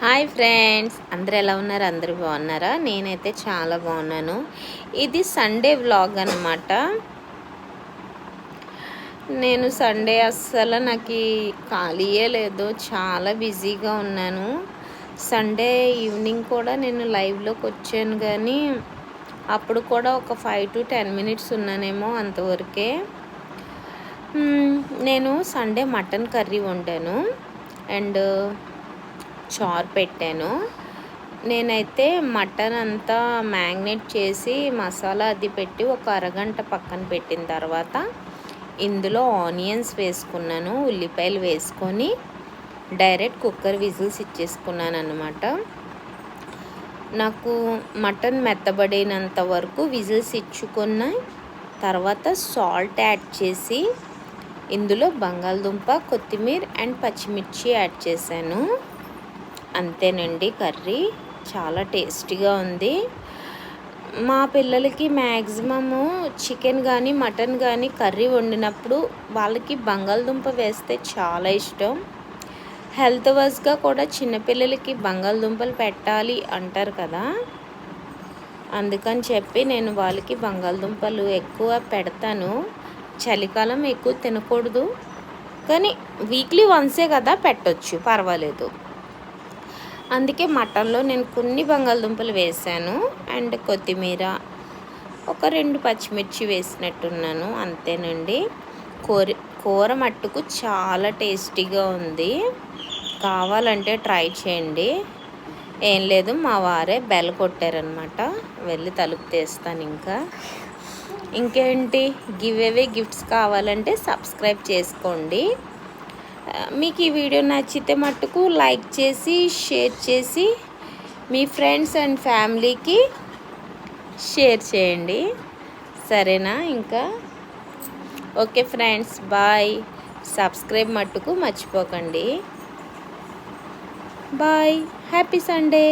Hi friends, అందరు ఎలా ఉన్నారు? అందరూ బాగున్నారా? నేనైతే చాలా బాగున్నాను. ఇది సండే వ్లాగ్ అనమాట. నేను సండే అస్సలు నాకు ఖాళీయే లేదు, చాలా బిజీగా ఉన్నాను. సండే ఈవినింగ్ కూడా నేను లైవ్లోకి వచ్చాను, కానీ అప్పుడు కూడా ఒక 5 to 10 minutes ఉన్నానేమో, అంతవరకే. నేను సండే మటన్ కర్రీ వండాను అండ్ చారు పెట్టాను. నేనైతే మటన్ అంతా మ్యాగ్నేట్ చేసి మసాలా అది పెట్టి ఒక అరగంట పక్కన పెట్టిన తర్వాత ఇందులో ఆనియన్స్ వేసుకున్నాను, ఉల్లిపాయలు వేసుకొని డైరెక్ట్ కుక్కర్ విజిల్స్ ఇచ్చేసుకున్నాను అన్నమాట. నాకు మటన్ మెత్తబడినంత వరకు విజిల్స్ ఇచ్చుకున్న తర్వాత సాల్ట్ యాడ్ చేసి ఇందులో బంగాళదుంప, కొత్తిమీర అండ్ పచ్చిమిర్చి యాడ్ చేశాను. అంతేనండి, కర్రీ చాలా టేస్టీగా ఉంది. మా పిల్లలకి మ్యాక్సిమము చికెన్ కానీ మటన్ కానీ కర్రీ వండినప్పుడు వాళ్ళకి బంగాళదుంప వేస్తే చాలా ఇష్టం. హెల్త్ వైజ్గా కూడా చిన్నపిల్లలకి బంగాళదుంపలు పెట్టాలి అంటారు కదా, అందుకని చెప్పి నేను వాళ్ళకి బంగాళదుంపలు ఎక్కువ పెడతాను. చలికాలం ఎక్కువ తినకూడదు, కానీ వీక్లీ వన్సే కదా, పెట్టొచ్చు, పర్వాలేదు. అందుకే మటన్లో నేను కొన్ని బంగాళదుంపలు వేసాను అండ్ కొత్తిమీర, ఒక 2 పచ్చిమిర్చి వేసినట్టున్నాను. అంతేనండి. కూర మట్టుకు చాలా టేస్టీగా ఉంది. కావాలంటే ట్రై చేయండి. ఏం లేదు, మా వారే బెల్ కొట్టారనమాట, వెళ్ళి తలుపు తీస్తాను. ఇంకేంటి, గిఫ్ట్స్ కావాలంటే సబ్స్క్రైబ్ చేసుకోండి. మీకు ఈ వీడియో నచ్చితే మట్టుకు లైక్ చేసి షేర్ చేసి మీ ఫ్రెండ్స్ అండ్ ఫ్యామిలీకి షేర్ చేయండి, సరేనా? Okay friends, bye. సబ్స్క్రైబ్ మట్టుకు మర్చిపోకండి. Bye, happy Sunday.